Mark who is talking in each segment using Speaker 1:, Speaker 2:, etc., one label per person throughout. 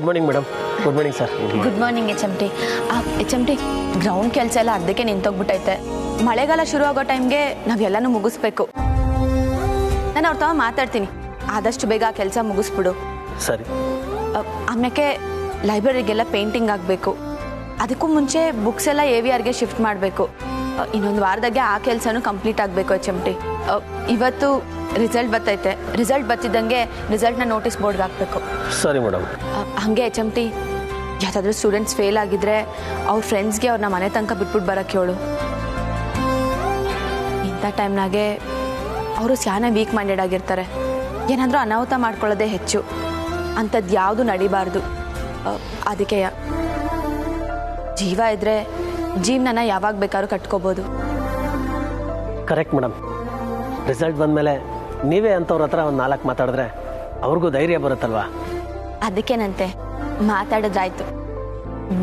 Speaker 1: Morning madam. Good morning sir.
Speaker 2: Good morning H M T ground ಕೆಲಸ ಎಲ್ಲ ಅರ್ಧಕ್ಕೆ ನಿಂತೋಗ್ಬಿಟ್ಟೈತೆ. ಮಳೆಗಾಲ ಶುರು ಆಗೋ ಟೈಮ್ಗೆ ನಾವೆಲ್ಲನೂ ಮುಗಿಸ್ಬೇಕು. ನಾನು ಅವ್ರ ತವ ಮಾತಾಡ್ತೀನಿ, ಆದಷ್ಟು ಬೇಗ ಆ ಕೆಲಸ ಮುಗಿಸ್ಬಿಡು.
Speaker 1: ಸರಿ.
Speaker 2: ಆಮ್ಯಾಕೆ ಲೈಬ್ರರಿಗೆಲ್ಲ ಪೇಂಟಿಂಗ್ ಆಗಬೇಕು. ಅದಕ್ಕೂ ಮುಂಚೆ ಬುಕ್ಸ್ ಎಲ್ಲ AVRಗೆ ಶಿಫ್ಟ್ ಮಾಡಬೇಕು. ಇನ್ನೊಂದು ವಾರದಾಗೆ ಆ ಕೆಲಸನೂ ಕಂಪ್ಲೀಟ್ ಆಗಬೇಕು ಎಚ್ ಎಮ್ ಟಿ. ಇವತ್ತು ರಿಸಲ್ಟ್ ಬರ್ತೈತೆ. ರಿಸಲ್ಟ್ ಬರ್ತಿದ್ದಂಗೆ ರಿಸಲ್ಟ್ನ ನೋಟಿಸ್ ಬೋರ್ಡ್ಗೆ ಹಾಕಬೇಕು.
Speaker 1: ಸರಿ ಮೇಡಮ್.
Speaker 2: ಹಾಗೆ ಎಚ್ ಎಮ್ ಟಿ ಯಾವುದಾದ್ರೂ ಸ್ಟೂಡೆಂಟ್ಸ್ ಫೇಲ್ ಆಗಿದ್ರೆ ಅವ್ರ ಫ್ರೆಂಡ್ಸ್ಗೆ ಅವ್ರನ್ನ ಮನೆ ತನಕ ಬಿಟ್ಬಿಟ್ಟು ಬರೋಕ್ಕೆ ಹೇಳು. ಇಂಥ ಟೈಮ್ನಾಗೆ ಅವರು ಸ್ಯಾನ ವೀಕ್ ಮೈಂಡೆಡ್ ಆಗಿರ್ತಾರೆ. ಏನಾದರೂ ಅನಾಹುತ ಮಾಡ್ಕೊಳ್ಳೋದೇ ಹೆಚ್ಚು. ಅಂಥದ್ದು ಯಾವುದು ನಡಿಬಾರ್ದು. ಅದಕ್ಕೆ ಜೀವ ಇದ್ದರೆ ಜೀವನನ ಯಾವಾಗ ಬೇಕಾದ್ರೂ ಕಟ್ಕೋಬೋದು.
Speaker 1: Correct madam. ರಿಸಲ್ಟ್ ಬಂದಮೇಲೆ ನೀವೇ ಅಂಥವ್ರ ಹತ್ರ ಒಂದು 4 ಮಾತಾಡಿದ್ರೆ ಅವ್ರಿಗೂ ಧೈರ್ಯ ಬರುತ್ತಲ್ವಾ?
Speaker 2: ಅದಕ್ಕೇನಂತೆ, ಮಾತಾಡೋದಾಯ್ತು.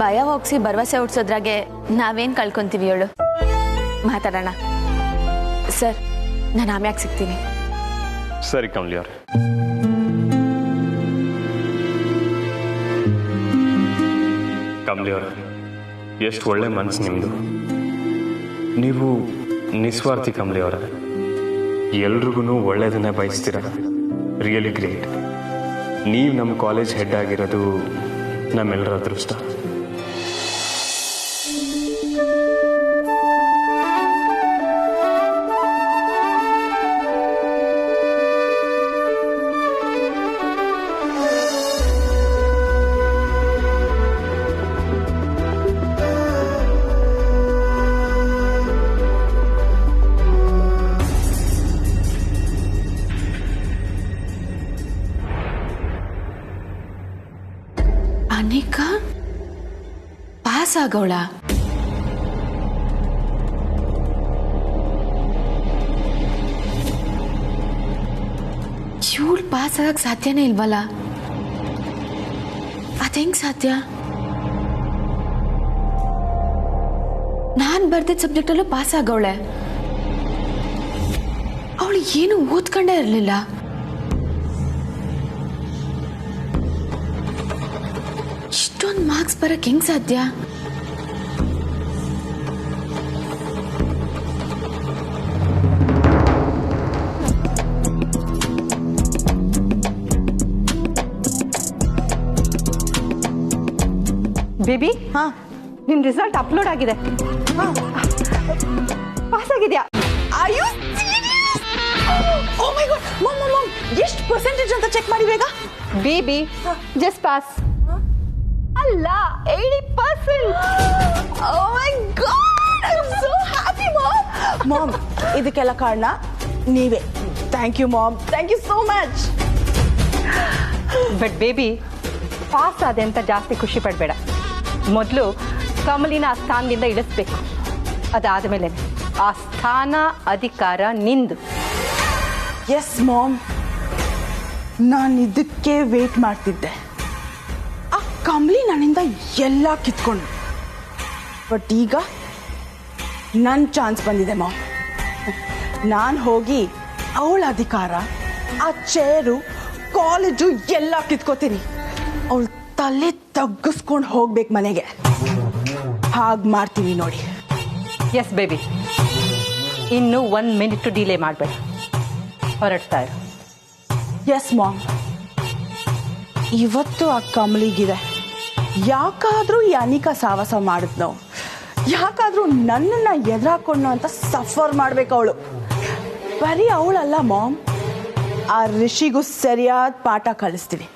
Speaker 2: ಭಯ ಹೋಗಿಸಿ ಭರವಸೆ ಹುಡ್ಸೋದ್ರಾಗೆ ನಾವೇನು ಕಳ್ಕೊತೀವಿ ಹೇಳು. ಮಾತಾಡೋಣ ಸರ್. ನಾನು ಆಮ್ಯಾಕೆ ಸಿಗ್ತೀನಿ.
Speaker 3: ಸರಿ ಕಮಲಿ ಅವ್ರೆ. ಕಮಲಿ ಅವ್ರೆ, ಎಷ್ಟು ಒಳ್ಳೆ ಮನಸ್ಸು ನಿಮ್ಮದು. ನೀವು ನಿಸ್ವಾರ್ಥಿ ಕಮಲಿ ಅವರ. ಎಲ್ರಿಗೂ ಒಳ್ಳೆಯದನ್ನೇ ಬಯಸ್ತೀರ. Really great. ನೀವು ನಮ್ಮ ಕಾಲೇಜ್ ಹೆಡ್ ಆಗಿರೋದು ನಮ್ಮೆಲ್ಲರ ಅದೃಷ್ಟ.
Speaker 2: ಅನಿಕಾ ಪಾಸ್ ಆಗೋಳ? ಇವಳು ಪಾಸ್ ಆಗಕ್ಕೆ ಸಾಧ್ಯನೇ ಇಲ್ವಲ್ಲ? ಅದೆಂಗ್ ಸಾಧ್ಯ? ನಾನು ಬರ್ದಿದ್ದ ಸಬ್ಜೆಕ್ಟಲ್ಲೂ ಪಾಸ್ ಆಗೋಳೆ. ಅವಳು ಏನು ಓದ್ಕೊಂಡೇ ಇರಲಿಲ್ಲ. ಇಷ್ಟೊಂದು ಮಾರ್ಕ್ಸ್ ಬರಕ್ಕೆ ಹೆಂಗ್ ಸಾಧ್ಯ?
Speaker 4: ಬೇಬಿ, ನಿನ್ ರಿಸಲ್ಟ್ ಅಪ್ಲೋಡ್ ಆಗಿದೆ. ಪಾಸ್ ಆಗಿದ್ಯಾ?
Speaker 5: ಎಷ್ಟು ಪರ್ಸೆಂಟೇಜ್ ಅಂತ ಚೆಕ್ ಮಾಡಿ ಬೇಗ.
Speaker 4: ಬೇಬಿ, ಜಸ್ಟ್ ಪಾಸ್ ಅಲ್ಲ, 80%.
Speaker 5: Oh my God, I'm so happy, mom. Mom, ಇದಕ್ಕೆಲ್ಲ ಕಾರಣ ನೀವೇ. Thank you mom, thank you so much.
Speaker 4: But baby, pass ಆದೆ ಅಂತ ಜಾಸ್ತಿ ಖುಷಿ ಪಡಬೇಡ. ಮೊದಲು ಕಮಲಿನ ಆ ಸ್ಥಾನದಿಂದ ಇಳಿಸ್ಬೇಕು. ಅದಾದಮೇಲೆ ಆ ಸ್ಥಾನ ಅಧಿಕಾರ ನಿಂದು.
Speaker 5: ಎಸ್ ಮಾಮ್, ನಾನು ಇದಕ್ಕೆ ವೇಟ್ ಮಾಡ್ತಿದ್ದೆ. ಆ ಕಮಲಿ ನನ್ನಿಂದ ಎಲ್ಲ ಕಿತ್ಕೊಂಡು, ಬಟ್ ಈಗ ನನ್ನ ಚಾನ್ಸ್ ಬಂದಿದೆ ಮಾಮ್. ನಾನು ಹೋಗಿ ಅವಳ ಅಧಿಕಾರ, ಆ ಚೇರು, ಕಾಲೇಜು ಎಲ್ಲ ಕಿತ್ಕೋತೀನಿ. ಅವಳ ತಲೆ ತಗ್ಗಿಸ್ಕೊಂಡು ಹೋಗ್ಬೇಕು ಮನೆಗೆ. ಹಾಗೆ ಮಾಡ್ತೀನಿ ನೋಡಿ.
Speaker 4: ಎಸ್ ಬೇಬಿ, ಇನ್ನು 1 ಮಿನಿಟ್ ಡಿಲೇ ಮಾಡಬೇಡ. ಹೊರಡ್ತಾ ಇರು.
Speaker 5: ಎಸ್ ಮಾಮ್, ಇವತ್ತು ಆ ಕಮಲಿಗಿದೆ. ಯಾಕಾದ್ರೂ ಈ ಅನಿಕಾ ಸಾಹಸ ಮಾಡಿದ್ನೋ, ಯಾಕಾದ್ರೂ ನನ್ನನ್ನು ಎದುರಾಕೊಂಡು ಅಂತ ಸಫರ್ ಮಾಡ್ಬೇಕು ಅವಳು. ಬರೀ ಅವಳಲ್ಲ ಮಾಮ್, ಆ ಋಷಿಗೂ ಸರಿಯಾದ ಪಾಠ ಕಲಿಸ್ತೀನಿ.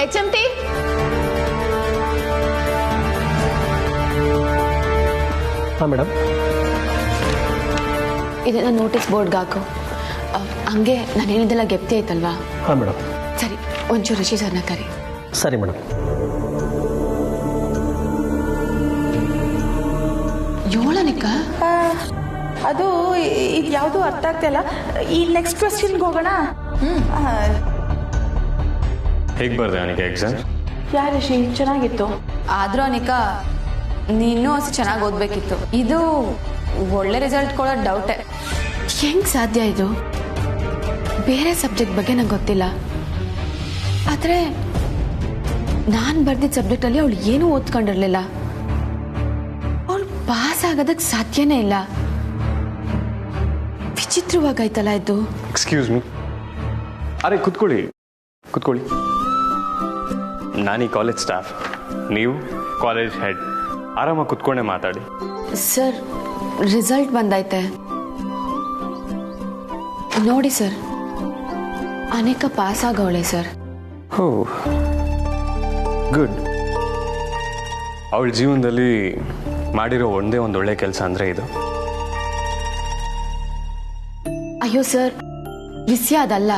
Speaker 2: HMT,
Speaker 1: ಹಾಂ ಮೇಡಮ್.
Speaker 2: ಇದನ್ನ ನೋಟಿಸ್ ಬೋರ್ಡ್ಗೆ ಹಾಕು. ಹಂಗೆ ನಾನೇನಿದೆಲ್ಲ ಗೆಪ್ತಿ ಆಯ್ತಲ್ವಾ?
Speaker 1: ಹಾಂ ಮೇಡಮ್.
Speaker 2: ಸರಿ, ಒಂಚೂರು ಋಷಿ ಸರ್ನ ಕರಿ.
Speaker 1: ಸರಿ ಮೇಡಮ್.
Speaker 2: ಏಳನಿಕಾ?
Speaker 5: ಅದು ಇದು ಯಾವುದು ಅರ್ಥ ಆಗ್ತಿಲ್ಲ. ಈ ನೆಕ್ಸ್ಟ್ ಕ್ವೆಶ್ಚನ್ಗೆ ಹೋಗೋಣ.
Speaker 3: ಹೇಗೆ ಬರ್ದೆ ಅನಿಕಾ ಎಕ್ಸಾಮ್?
Speaker 5: ಯಾ ರಿಷಿ, ಚೆನ್ನಾಗಿತ್ತು.
Speaker 2: ಆದ್ರೂ ಅನಿಕಾ ನೀನು ಅಷ್ಟು ಚೆನ್ನಾಗಿ ಓದ್ಬೇಕಿತ್ತು. ಇದು ಒಳ್ಳೆ ರಿಸಲ್ಟ್ ಕೊಡೋ ಡೌಟೆ. ಹೆಂಗ್ ಸಾಧ್ಯ ಇದು? ಬೇರೆ ಸಬ್ಜೆಕ್ಟ್ ಬಗ್ಗೆ ನಂಗೆ ಗೊತ್ತಿಲ್ಲ, ಆದರೆ ನಾನು ಬರ್ದಿದ್ದ ಸಬ್ಜೆಕ್ಟಲ್ಲಿ ಅವಳು ಏನೂ ಓದ್ಕೊಂಡಿರಲಿಲ್ಲ. ಅವಳು ಪಾಸ್ ಆಗೋದಕ್ಕೆ ಸಾಧ್ಯನೇ ಇಲ್ಲ. ವಿಚಿತ್ರವಾಗಾಯ್ತಲ್ಲ ಇದು.
Speaker 3: Excuse me. ಅರೆ ಕುತ್ಕೊಳ್ಳಿ. ನಾನು ಈ ಕಾಲೇಜ್ ಸ್ಟಾಫ್, ನೀವು ಕಾಲೇಜ್ ಹೆಡ್. ಆರಾಮಾಗಿ ಕುತ್ಕೊಂಡೆ ಮಾತಾಡಿ.
Speaker 2: ಸರ್, ರಿಸಲ್ಟ್ ಬಂದೈತೆ ನೋಡಿ ಸರ್. ಅನೇಕ ಪಾಸ್ ಆಗವಳೆ ಸರ್.
Speaker 3: ಹೋ ಗುಡ್. ಅವಳ ಜೀವನದಲ್ಲಿ ಮಾಡಿರೋ ಒಂದೇ ಒಂದು ಒಳ್ಳೆ ಕೆಲಸ ಅಂದರೆ ಇದು.
Speaker 2: ಅಯ್ಯೋ ಸರ್, ವಿಷಯ ಅದಲ್ಲ.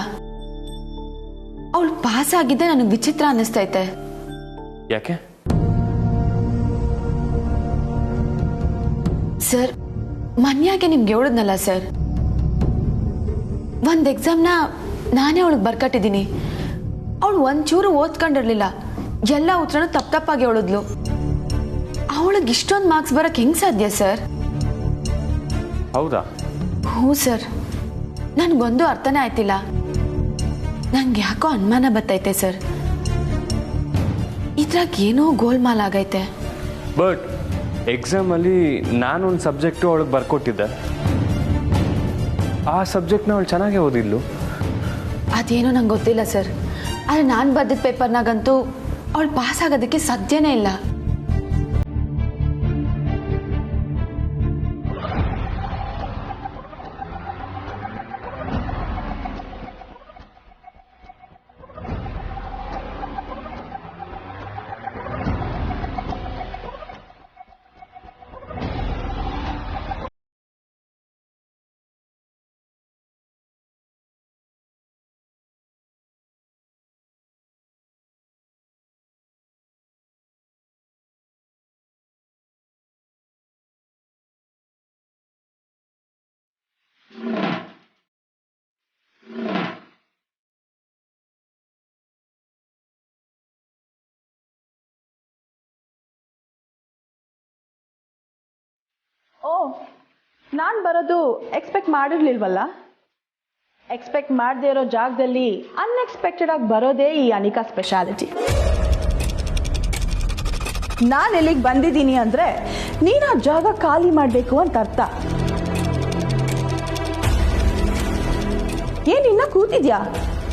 Speaker 2: ಅವಳು ಪಾಸ್ ಆಗಿದ್ದೆ ನನಗೆ ವಿಚಿತ್ರ ಅನ್ನಿಸ್ತೈತೆ.
Speaker 3: ಯಾಕೆ?
Speaker 2: ಸರ್, ಮನ್ಯಾಗೆ ನಿಮ್ಗೆ ಹೇಳಿದ್ನಲ್ಲ ಸರ್, ಒಂದು ಎಕ್ಸಾಮ್ನ ನಾನೇ ಅವಳಿಗೆ ಬರ್ಕಟ್ಟಿದ್ದೀನಿ. ಅವಳು ಒಂಚೂರು ಓದ್ಕೊಂಡಿರ್ಲಿಲ್ಲ, ಎಲ್ಲ ಉತ್ತರನೂ ತಪ್ಪಾಗಿ ಹೇಳಿದ್ಲು. ಅವಳಿಗೆ ಇಷ್ಟೊಂದು ಮಾರ್ಕ್ಸ್ ಬರೋಕ್ಕೆ ಹೆಂಗೆ ಸಾಧ್ಯ ಸರ್?
Speaker 3: ಹೌದಾ?
Speaker 2: ಹ್ಞೂ ಸರ್, ನನಗೊಂದು ಅರ್ಥನೇ ಆಯ್ತಿಲ್ಲ. ನಂಗೆ ಯಾಕೋ ಅನುಮಾನ ಬರ್ತೈತೆ ಸರ್, ಇದ್ರಾಗ ಏನೋ ಗೋಲ್ಮಾಲ್ ಆಗೈತೆ.
Speaker 3: ಬಟ್ ಎಕ್ಸಾಮಲ್ಲಿ ನಾನೊಂದು ಸಬ್ಜೆಕ್ಟು ಅವಳಿಗೆ ಬರ್ಕೊಟ್ಟಿದ್ದೆ. ಆ ಸಬ್ಜೆಕ್ಟ್ನ ಅವಳು ಚೆನ್ನಾಗೇ ಓದಿದ್ಲು.
Speaker 2: ಅದೇನೋ ನಂಗೆ ಗೊತ್ತಿಲ್ಲ ಸರ್, ಆದರೆ ನಾನು ಬರ್ದಿದ್ದ ಪೇಪರ್ನಾಗಂತೂ ಅವಳು ಪಾಸ್ ಆಗೋದಕ್ಕೆ ಸಾಧ್ಯನೇ ಇಲ್ಲ.
Speaker 5: ಓ, ನಾನು ಬರೋದು ಎಕ್ಸ್ಪೆಕ್ಟ್ ಮಾಡಿರ್ಲಿಲ್ವಲ್ಲ. ಎಕ್ಸ್ಪೆಕ್ಟ್ ಮಾಡದೇ ಇರೋ ಜಾಗದಲ್ಲಿ ಅನ್ಎಕ್ಸ್ಪೆಕ್ಟೆಡ್ ಆಗಿ ಬರೋದೇ ಈ ಅನಿಕಾ ಸ್ಪೆಷಾಲಿಟಿ. ನಾನು ಎಲ್ಲಿಗೆ ಬಂದಿದ್ದೀನಿ ಅಂದರೆ ನೀನು ಆ ಜಾಗ ಖಾಲಿ ಮಾಡಬೇಕು ಅಂತ ಅರ್ಥ. ಏನಿನ್ನ ಕೂತಿದ್ಯಾ?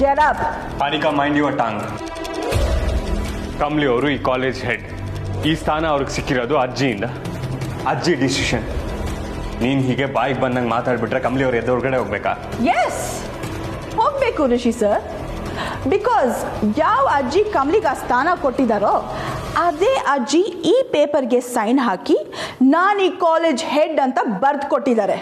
Speaker 5: Get up.
Speaker 3: Anika, mind your tongue. Kamli ಅವರು ಈ ಕಾಲೇಜ್ ಹೆಡ್. ಈ ಸ್ಥಾನ ಅವ್ರಿಗೆ ಸಿಕ್ಕಿರೋದು ಅಜ್ಜಿಯಿಂದ. ಅಜ್ಜಿ ಡಿಸಿಷನ್. ನೀನು ಹೀಗೆ ಬಾಯಿಗೆ ಬಂದಂಗೆ ಮಾತಾಡ್ಬಿಟ್ರೆ ಕಮ್ಲಿ ಅವ್ರು ಎದ್ದೊಳಗಡೆ ಹೋಗ್ಬೇಕಾ?
Speaker 5: ಎಸ್, ಹೋಗ್ಬೇಕು ರಿಷಿ ಸರ್. ಬಿಕಾಸ್ ಯಾವ ಅಜ್ಜಿ ಕಮ್ಲಿಗೆ ಆ ಸ್ಥಾನ ಕೊಟ್ಟಿದ್ದಾರೋ ಅದೇ ಅಜ್ಜಿ ಈ ಪೇಪರ್ಗೆ ಸೈನ್ ಹಾಕಿ ನಾನು ಈ ಕಾಲೇಜ್ ಹೆಡ್ ಅಂತ ಬರ್ದು ಕೊಟ್ಟಿದ್ದಾರೆ.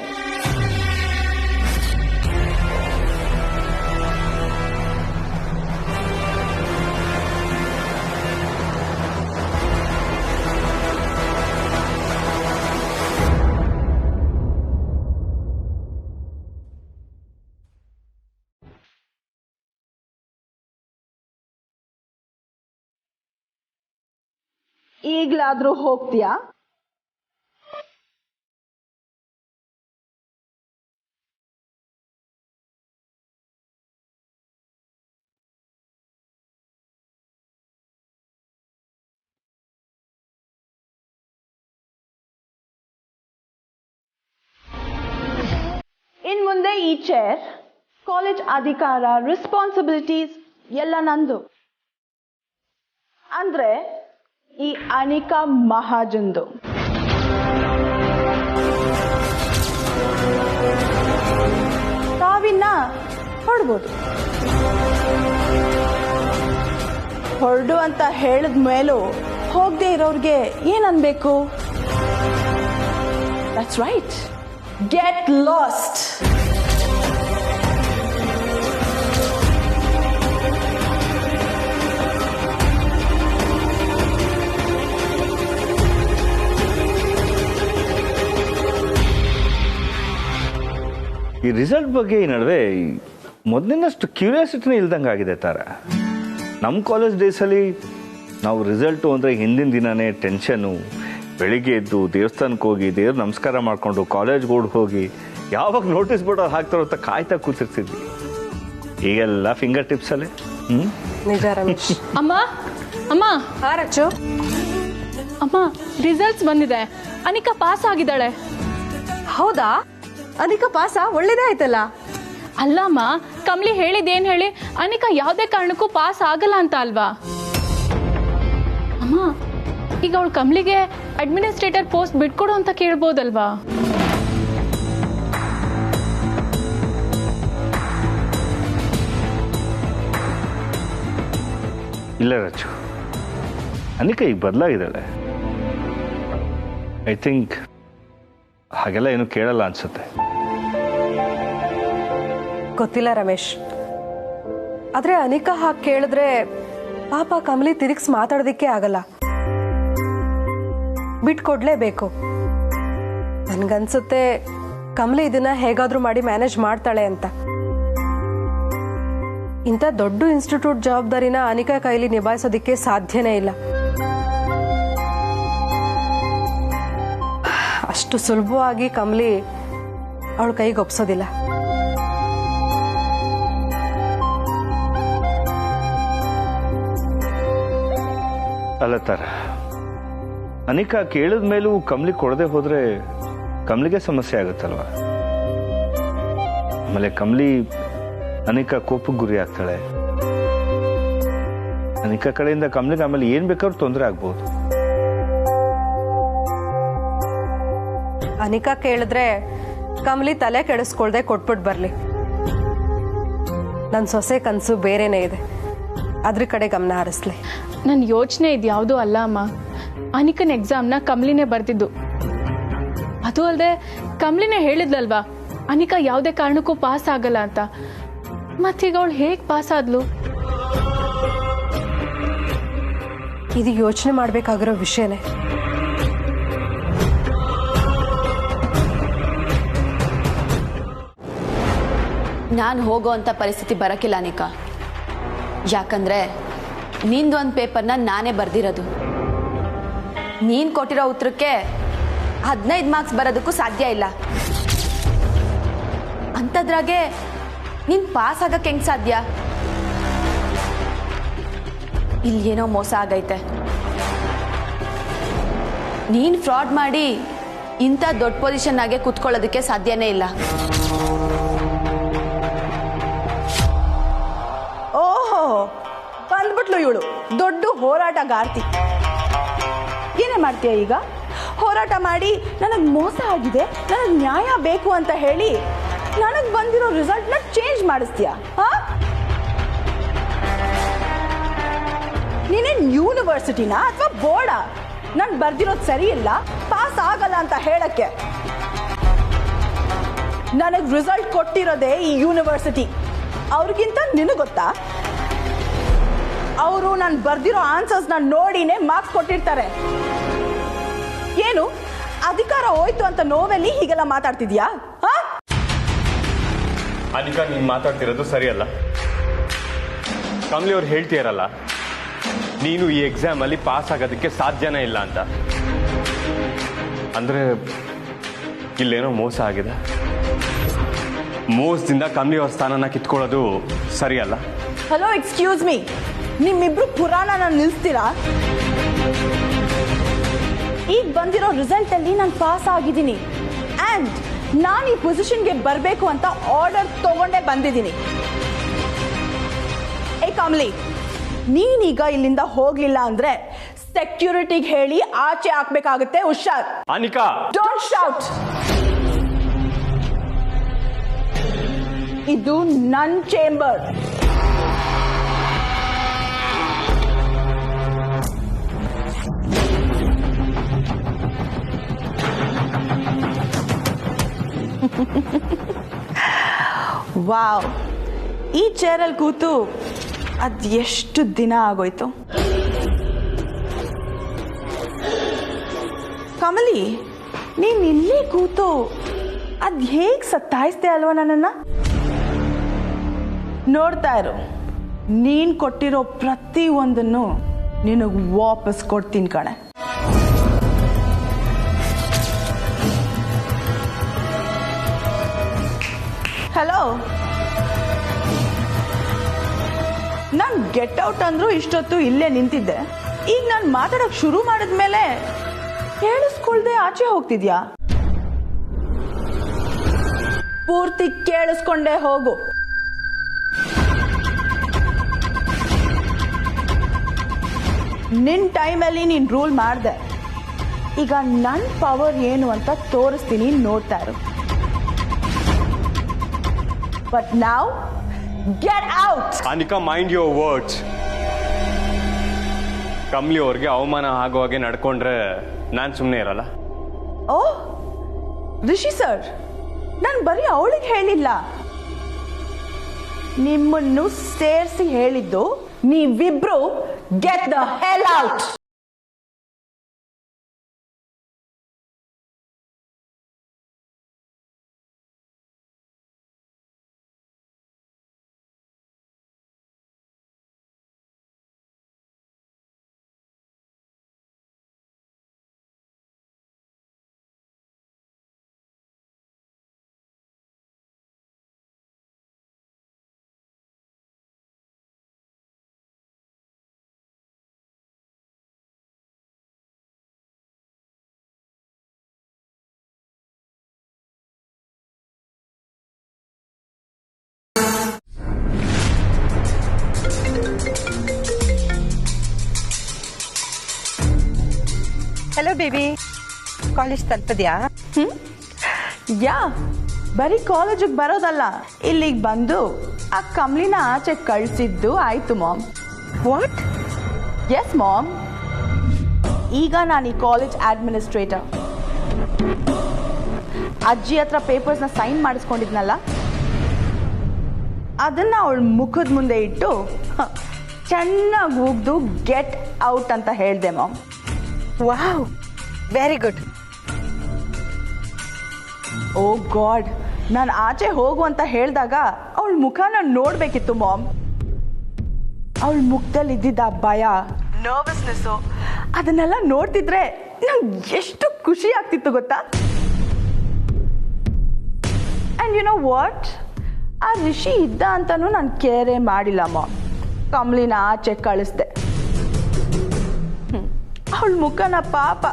Speaker 5: ಈಗಲಾದರೂ ಹೋಗ್ತೀಯಾ? ಇನ್ ಮುಂದೆ ಈ ಚೇರ್, ಕಾಲೇಜ್ ಅಧಿಕಾರ, ರೆಸ್ಪಾನ್ಸಿಬಿಲಿಟೀಸ್ ಎಲ್ಲ ನಂದು. ಅಂದ್ರೆ ಈ ಅನಿಕಾ ಮಹಾಜನ್ದು. ತಾವಿನ್ನ ಹೊರಡ್ಬೋದು. ಹೊರಡು ಅಂತ ಹೇಳಿದ ಮೇಲೂ ಹೋಗದೆ ಇರೋರಿಗೆ ಏನನ್ಬೇಕು? That's right, get lost.
Speaker 6: ಈ ರಿಸಲ್ಟ್ ಬಗ್ಗೆ ಈ ನಡುವೆ ಮೊದಲಿನಷ್ಟು ಕ್ಯೂರಿಯಾಸಿಟಿನೇ ಇಲ್ದಂಗೆ ಆಗಿದೆ ತಾರ. ನಮ್ಮ ಕಾಲೇಜ್ ಡೇಸಲ್ಲಿ ನಾವು ರಿಸಲ್ಟು ಅಂದರೆ ಹಿಂದಿನ ದಿನವೇ ಟೆನ್ಷನು, ಬೆಳಿಗ್ಗೆ ಎದ್ದು ದೇವಸ್ಥಾನಕ್ಕೆ ಹೋಗಿ ದೇವ್ರ ನಮಸ್ಕಾರ ಮಾಡಿಕೊಂಡು ಕಾಲೇಜ್ಗೆ ಓಡಿ ಹೋಗಿ ಯಾವಾಗ ನೋಟಿಸ್ ಬೋರ್ಡ್ ಹಾಕ್ತಾರೋ ಅಂತ ಕಾಯ್ತಾ ಕೂತಿರ್ತಿದ್ವಿ. ಈಗೆಲ್ಲ ಫಿಂಗರ್ ಟಿಪ್ಸಲ್ಲೇ.
Speaker 7: ನಿಜ ರಮೇಶ್.
Speaker 8: ಅಮ್ಮ ಅಮ್ಮ
Speaker 7: ರಚ್ಚು,
Speaker 8: ಅಮ್ಮ ರಿಸಲ್ಟ್ಸ್ ಬಂದಿದೆ. ಅನಿಕಾ ಪಾಸ್ ಆಗಿದ್ದಾಳೆ.
Speaker 7: ಹೌದಾ? ಅನಿಕಾ ಪಾಸ? ಒಳ್ಳೇದೇ ಆಯ್ತಲ್ಲ.
Speaker 8: ಅಲ್ಲಮ್ಮ, ಕಮಲಿ ಹೇಳಿದ್ದೇನು ಹೇಳಿ, ಅನಿಕಾ ಯಾವುದೇ ಕಾರಣಕ್ಕೂ ಪಾಸ್ ಆಗಲ್ಲ ಅಂತ ಅಲ್ವಾ? ಅಮ್ಮ, ಈಗ ಅವಳು ಕಮಲಿಗೆ ಅಡ್ಮಿನಿಸ್ಟ್ರೇಟರ್ ಪೋಸ್ಟ್ ಬಿಟ್ಕೊಡು ಅಂತ ಕೇಳ್ಬೋದಲ್ವಾ?
Speaker 6: ಇಲ್ಲ ರಚ್ಚು, ಅನಿಕಾ ಈಗ ಬದಲಾಗಿದ್ದಾಳೆ. ಐ ಥಿಂಕ್ ಹಾಗೆಲ್ಲ ಏನು ಕೇಳಲ್ಲ ಅನ್ಸುತ್ತೆ.
Speaker 7: ಗೊತ್ತಿಲ್ಲ ರಮೇಶ್. ಆದ್ರೆ ಅನಿಕಾ ಹಾಗೆ ಕೇಳಿದ್ರೆ ಪಾಪ ಕಮಲಿ ತಿರುಗಿಸಿ ಮಾತಾಡೋದಿಕ್ಕೆ ಆಗಲ್ಲ, ಬಿಟ್ಕೊಡ್ಲೇಬೇಕು. ನನ್ಗನ್ಸುತ್ತೆ ಕಮಲಿ ಇದನ್ನ ಹೇಗಾದ್ರೂ ಮಾಡಿ ಮ್ಯಾನೇಜ್ ಮಾಡ್ತಾಳೆ ಅಂತ. ಇಂಥ ದೊಡ್ಡ ಇನ್ಸ್ಟಿಟ್ಯೂಟ್ ಜವಾಬ್ದಾರಿನ ಅನಿಕಾ ಕೈಲಿ ನಿಭಾಯಿಸೋದಿಕ್ಕೆ ಸಾಧ್ಯನೇ ಇಲ್ಲ. ಅಷ್ಟು ಸುಲಭವಾಗಿ ಕಮಲಿ ಅವಳ ಕೈಗೆ ಒಪ್ಸೋದಿಲ್ಲ.
Speaker 6: ಅಲ್ಲ ತರ, ಅನಿಕಾ ಕೇಳಿದ ಮೇಲೂ ಕಮಲಿ ಕೊಡದೆ ಹೋದ್ರೆ ಕಮಲಿಗೆ ಸಮಸ್ಯೆ ಆಗುತ್ತಲ್ವ. ಆಮೇಲೆ ಕಮಲಿ ಅನಿಕಾ ಕೋಪಕ್ಕೆ ಗುರಿ ಆಗ್ತಾಳೆ. ಅನಿಕಾ ಕಡೆಯಿಂದ ಕಮಲಿಗೆ ಆಮೇಲೆ ಏನ್ ಬೇಕಾದ್ರೂ ತೊಂದರೆ ಆಗ್ಬೋದು.
Speaker 7: ಅನಿಕಾ ಕೇಳಿದ್ರೆ ಕಮಲಿ ತಲೆ ಕೆಡಿಸ್ಕೊಳ್ದೆ ಕೊಟ್ಬಿಟ್ಟು ಬರ್ಲಿ. ನನ್ನ ಸೊಸೆ ಕನಸು ಬೇರೆನೇ ಇದೆ, ಅದ್ರ ಕಡೆ ಗಮನ ಹರಿಸ್ಲಿ.
Speaker 8: ನನ್ನ ಯೋಚನೆ ಇದು ಯಾವುದೂ ಅಲ್ಲ ಅಮ್ಮ. ಅನಿಕನ್ ಎಕ್ಸಾಮ್ನ ಕಮಲಿನೇ ಬರ್ತಿದ್ದು. ಅದು ಅಲ್ಲದೆ ಕಮಲಿನೇ ಹೇಳಿದ್ಲಲ್ವಾ, ಅನಿಕಾ ಯಾವುದೇ ಕಾರಣಕ್ಕೂ ಪಾಸ್ ಆಗಲ್ಲ ಅಂತ. ಮತ್ತೀಗ ಅವಳು ಹೇಗೆ ಪಾಸ್ ಆದ್ಲು?
Speaker 7: ಇದು ಯೋಚನೆ ಮಾಡ್ಬೇಕಾಗಿರೋ ವಿಷಯನೇ.
Speaker 2: ನಾನು ಹೋಗೋ ಅಂಥ ಪರಿಸ್ಥಿತಿ ಬರೋಕ್ಕಿಲ್ಲ ಅನಿಕಾ. ಯಾಕಂದರೆ ನಿಂದೊಂದು ಪೇಪರ್ನ ನಾನೇ ಬರೆದಿರೋದು. ನೀನು ಕೊಟ್ಟಿರೋ ಉತ್ತರಕ್ಕೆ 15 ಮಾರ್ಕ್ಸ್ ಬರೋದಕ್ಕೂ ಸಾಧ್ಯ ಇಲ್ಲ. ಅಂಥದ್ರಾಗೆ ನೀನು ಪಾಸ್ ಆಗಕ್ಕೆ ಹೆಂಗೆ ಸಾಧ್ಯ? ಇಲ್ಲಿ ಏನೋ ಮೋಸ ಆಗೈತೆ. ನೀನು ಫ್ರಾಡ್ ಮಾಡಿ ಇಂಥ ದೊಡ್ಡ ಪೊಸಿಷನ್ನಾಗೆ ಕೂತ್ಕೊಳ್ಳೋದಕ್ಕೆ ಸಾಧ್ಯನೇ ಇಲ್ಲ.
Speaker 5: ಓಹೋ, ಬಂದ್ಬಿಟ್ಲು ಇವಳು ದೊಡ್ಡ ಹೋರಾಟಗಾರ್ತಿ. ಏನೇ ಮಾಡ್ತೀಯ ಈಗ? ಹೋರಾಟ ಮಾಡಿ ನನಗೆ ಮೋಸ ಆಗಿದೆ, ನನಗೆ ನ್ಯಾಯ ಬೇಕು ಅಂತ ಹೇಳಿ ನನಗೆ ಬಂದಿರೋ ರಿಸಲ್ಟ್ನ ಚೇಂಜ್ ಮಾಡಿಸ್ತೀಯ? ನೀನೇನು ಯೂನಿವರ್ಸಿಟಿನಾ ಅಥವಾ ಬೋರ್ಡಾ? ನಾನು ಬರ್ದಿರೋದು ಸರಿ ಇಲ್ಲ, ಪಾಸ್ ಆಗಲ್ಲ ಅಂತ ಹೇಳಕ್ಕೆ? ನನಗೆ ರಿಸಲ್ಟ್ ಕೊಟ್ಟಿರೋದೇ ಈ ಯೂನಿವರ್ಸಿಟಿ. ಅವ್ರಿಗಿಂತ ನಿನಗೆ ಗೊತ್ತಾ? ಅವರು ನಾನು ಬರ್ದಿರೋ ಆನ್ಸರ್ಸ್ನ ನೋಡಿನೇ ಮಾರ್ಕ್ಸ್ ಕೊಟ್ಟಿರ್ತಾರೆ. ಏನು ಅಧಿಕಾರ ಹೋಯ್ತು ಅಂತ ನೋವೆಲ್ಲಿ ಹೀಗೆಲ್ಲ ಮಾತಾಡ್ತಿದ್ಯಾ?
Speaker 3: ಅನಿಕಾ, ನೀನು ಮಾತಾಡ್ತಿರೋದು ಸರಿಯಲ್ಲ. ಕಮಲಿ ಅವ್ರು ಹೇಳ್ತೀರಲ್ಲ, ನೀನು ಈ ಎಕ್ಸಾಮಲ್ಲಿ ಪಾಸ್ ಆಗೋದಕ್ಕೆ ಸಾಧ್ಯನೇ ಇಲ್ಲ ಅಂತ. ಅಂದರೆ ಇಲ್ಲೇನೋ ಮೋಸ ಆಗಿದೆ. ಮೋಸದಿಂದ ಕಮಲಿ ಅವ್ರ ಸ್ಥಾನನ ಕಿತ್ಕೊಳ್ಳೋದು ಸರಿಯಲ್ಲ.
Speaker 5: ಹಲೋ, ಎಕ್ಸ್ಕ್ಯೂಸ್ ಮೀ, ನಿಮ್ಮಿಬ್ರು ಪುರಾಣನ ನಿಲ್ಲಿಸ್ತೀರಾ? ಈಗ ಬಂದಿರೋ ರಿಸಲ್ಟ್ ಅಲ್ಲಿ ನಾನು ಪಾಸ್ ಆಗಿದ್ದೀನಿ ಆ್ಯಂಡ್ ನಾನು ಈ ಪೊಸಿಷನ್ಗೆ ಬರಬೇಕು ಅಂತ ಆರ್ಡರ್ ತಗೊಂಡೇ ಬಂದಿದ್ದೀನಿ. ಏ ಕಮಲಿ, ನೀನೀಗ ಇಲ್ಲಿಂದ ಹೋಗ್ಲಿಲ್ಲ ಅಂದ್ರೆ ಸೆಕ್ಯೂರಿಟಿಗೆ ಹೇಳಿ ಆಚೆ ಹಾಕ್ಬೇಕಾಗುತ್ತೆ. ಹುಷಾರ್.
Speaker 3: Anika,
Speaker 5: don't shout. ಇದು ನನ್ನ ಚೇಂಬರ್. ವಾವ್, ಈ ಚೇರಲ್ಲಿ ಕೂತು ಅದು ಎಷ್ಟು ದಿನ ಆಗೋಯ್ತು. ಕಮಲಿ, ನೀನು ಇಲ್ಲಿ ಕೂತು ಅದು ಹೇಗೆ ಸತ್ತಾಯಿಸ್ತೆ ಅಲ್ವಾ ನನ್ನನ್ನು? ನೋಡ್ತಾ ಇರು, ನೀನು ಕೊಟ್ಟಿರೋ ಪ್ರತಿ ಒಂದನ್ನು ನಿನಗೆ ವಾಪಸ್ ಕೊಡ್ತೀನಿ ಕಣೆ. ಹಲೋ, ನಾನು ಗೆಟ್ ಔಟ್ ಅಂದ್ರು ಇಷ್ಟೊತ್ತು ಇಲ್ಲೇ ನಿಂತಿದ್ದೆ. ಈಗ ನಾನು ಮಾತಾಡೋಕೆ ಶುರು ಮಾಡಿದ್ಮೇಲೆ ಕೇಳಿಸ್ಕೊಳ್ದೆ ಆಚೆ ಹೋಗ್ತಿದ್ಯಾ? ಪೂರ್ತಿ ಕೇಳಿಸ್ಕೊಂಡೇ ಹೋಗು. ನಿನ್ನ ಟೈಮಲ್ಲಿ ನೀನು ರೂಲ್ ಮಾಡಿದೆ. ಈಗ ನನ್ನ ಪವರ್ ಏನು ಅಂತ ತೋರಿಸ್ತೀನಿ, ನೋಡ್ತಾ ಇರು. ಬಟ್ ನಾವ್ get out.
Speaker 3: Anika, mind your words. Kamali ಅವ್ರಿಗೆ ಅವಮಾನ ಆಗೋ ಹಾಗೆ ನಡ್ಕೊಂಡ್ರೆ ನಾನು ಸುಮ್ಮನೆ ಇರಲ್ಲ.
Speaker 5: ಓ ರಿಷಿ ಸರ್, ನಾನು ಬರೀ ಅವಳಿಗೆ ಹೇಳಿಲ್ಲ, ನಿಮ್ಮನ್ನು ಸೇರಿಸಿ ಹೇಳಿದ್ದು. ನೀವಿಬ್ರು get the hell out.
Speaker 4: Hello baby, college ತಲುಪಿದ್ಯಾ?
Speaker 5: ಯಾ, ಬರೀ ಕಾಲೇಜಿಗೆ ಬರೋದಲ್ಲ, ಇಲ್ಲಿಗೆ ಬಂದು ಆ ಕಮಲಿನ ಆಚೆ ಕಳಿಸಿದ್ದು ಆಯ್ತು ಮಾಮ್.
Speaker 4: ವಾಟ್?
Speaker 5: ಎಸ್ ಮಾಮ್, ಈಗ ನಾನು ಈ ಕಾಲೇಜ್ ಅಡ್ಮಿನಿಸ್ಟ್ರೇಟರ್. ಅಜ್ಜಿ ಹತ್ರ ಪೇಪರ್ಸ್ನ ಸೈನ್ ಮಾಡಿಸ್ಕೊಂಡಿದ್ನಲ್ಲ, ಅದನ್ನ ಅವಳ ಮುಖದ ಮುಂದೆ ಇಟ್ಟು ಚೆನ್ನಾಗಿ ಉಗ್ದು ಗೆಟ್ ಔಟ್ ಅಂತ ಹೇಳ್ದೆ mom.
Speaker 4: Wow, very good.
Speaker 5: Oh god, ನಾನು ಆಚೆ ಹೋಗು ಅಂತ ಹೇಳಿದಾಗ ಅವಳ ಮುಖನ ನೋಡ್ಬೇಕಿತ್ತು ಮಾಮ್. ಅವಳ ಮುಖದಲ್ಲಿ ಇದ್ದಿದ್ದ ಭಯ, ನರ್ವಸ್ನೆಸ್ಸು, ಅದನ್ನೆಲ್ಲ ನೋಡ್ತಿದ್ರೆ ನಂಗೆ ಎಷ್ಟು ಖುಷಿ ಆಗ್ತಿತ್ತು ಗೊತ್ತಾ? ಆ್ಯಂಡ್ ಯು ನೋ ವಾಟ್, ಆ ರಿಷಿ ಇದ್ದ ಅಂತನೂ ನಾನು ಕೇರೇ ಮಾಡಿಲ್ಲ ಮಾಮ್. ಕಮಲಿನ ಆಚೆ ಕಳಿಸ್ದೆ. ಅವಳ ಮುಖನ ಪಾಪ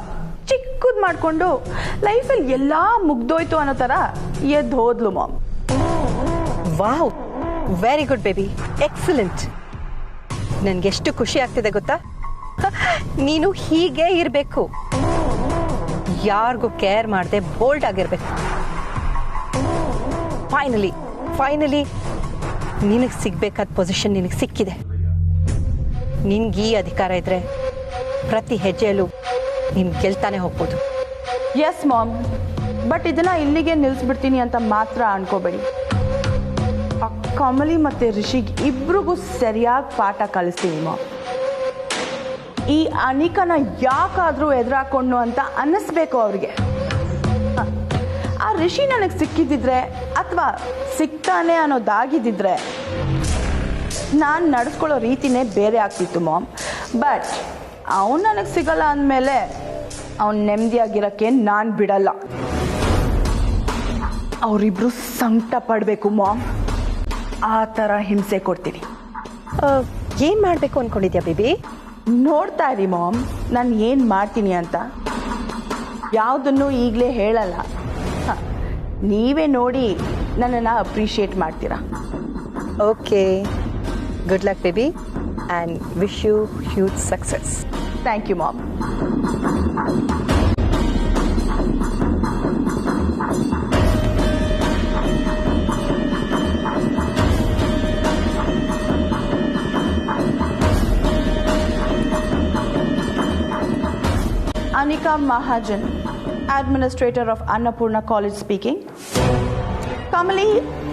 Speaker 5: ಚಿಕ್ಕದು ಮಾಡಿಕೊಂಡು ಲೈಫಲ್ಲಿ ಎಲ್ಲ ಮುಗ್ದೋಯ್ತು ಅನ್ನೋ ಥರ ಎದ್ದು ಹೋದ್ಲು mom.
Speaker 4: Wow, very good baby, excellent. ನನಗೆಷ್ಟು ಖುಷಿ ಆಗ್ತಿದೆ ಗೊತ್ತಾ? ನೀನು ಹೀಗೆ ಇರಬೇಕು, ಯಾರಿಗೂ ಕೇರ್ ಮಾಡದೆ ಬೋಲ್ಡ್ ಆಗಿರ್ಬೇಕು. ಫೈನಲಿ ನಿನಗೆ ಸಿಗ್ಬೇಕಾದ ಪೊಸಿಷನ್ ನಿನಗೆ ಸಿಕ್ಕಿದೆ. ನಿನ್ಗೆ ಈ ಅಧಿಕಾರ ಇದ್ರೆ ಪ್ರತಿ ಹೆಜ್ಜೆಯಲ್ಲೂ ನೀನು ಗೆಲ್ತಾನೆ ಹೋಗ್ಬೋದು.
Speaker 5: ಎಸ್ ಮಾಮ್, ಬಟ್ ಇದನ್ನ ಇಲ್ಲಿಗೆ ನಿಲ್ಲಿಸ್ಬಿಡ್ತೀನಿ ಅಂತ ಮಾತ್ರ ಅನ್ಕೋಬೇಡಿ. ಆ ಕಮಲಿ ಮತ್ತು ರಿಷಿಗ್ ಇಬ್ರಿಗೂ ಸರಿಯಾಗಿ ಪಾಠ ಕಲಿಸ್ತೀನಿ ಮಾಮ್. ಈ ಅನಿಕನ ಯಾಕಾದರೂ ಎದುರಾಕೊಂಡು ಅಂತ ಅನ್ನಿಸ್ಬೇಕು ಅವ್ರಿಗೆ. ಆ ರಿಷಿ ನನಗೆ ಸಿಕ್ಕಿದ್ದಿದ್ರೆ ಅಥವಾ ಸಿಗ್ತಾನೆ ಅನ್ನೋದಾಗಿದ್ದಿದ್ರೆ ನಾನು ನಡೆಸ್ಕೊಳ್ಳೋ ರೀತಿನೇ ಬೇರೆ ಆಗ್ತಿತ್ತು ಮಾಮ್. ಬಟ್ ಅವನು ನನಗೆ ಸಿಗಲ್ಲ ಅಂದಮೇಲೆ ಅವನು ನೆಮ್ಮದಿಯಾಗಿರೋಕ್ಕೆ ನಾನು ಬಿಡಲ್ಲ. ಅವರಿಬ್ರು ಸಂಕಟ ಪಡಬೇಕು ಮಾಮ್, ಆ ಥರ ಹಿಂಸೆ ಕೊಡ್ತೀನಿ.
Speaker 4: ಏನು ಮಾಡಬೇಕು ಅಂದ್ಕೊಂಡಿದ್ಯಾ ಬೇಬಿ?
Speaker 5: ನೋಡ್ತಾ ಇರಿ ಮಾಮ್, ನಾನು ಏನು ಮಾಡ್ತೀನಿ ಅಂತ. ಯಾವುದನ್ನು ಈಗಲೇ ಹೇಳಲ್ಲ, ನೀವೇ ನೋಡಿ ನನ್ನನ್ನು ಅಪ್ರಿಷಿಯೇಟ್ ಮಾಡ್ತೀರಾ.
Speaker 4: Okay, good luck baby and wish you huge success.
Speaker 5: Thank you mom. Anika Mahajan, Administrator of Annapurna College speaking. Kamali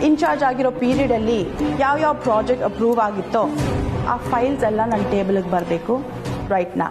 Speaker 5: incharge ಆಗಿರೋ ಪೀರಿಯಡಲ್ಲಿ ಯಾವ್ಯಾವ ಪ್ರಾಜೆಕ್ಟ್ ಅಪ್ರೂವ್ ಆಗಿತ್ತೋ ಆ ಫೈಲ್ಸ್ ಎಲ್ಲ ನನ್ನ ಟೇಬಲ್ಗೆ ಬರಬೇಕು ರೈಟ್ ನಾ.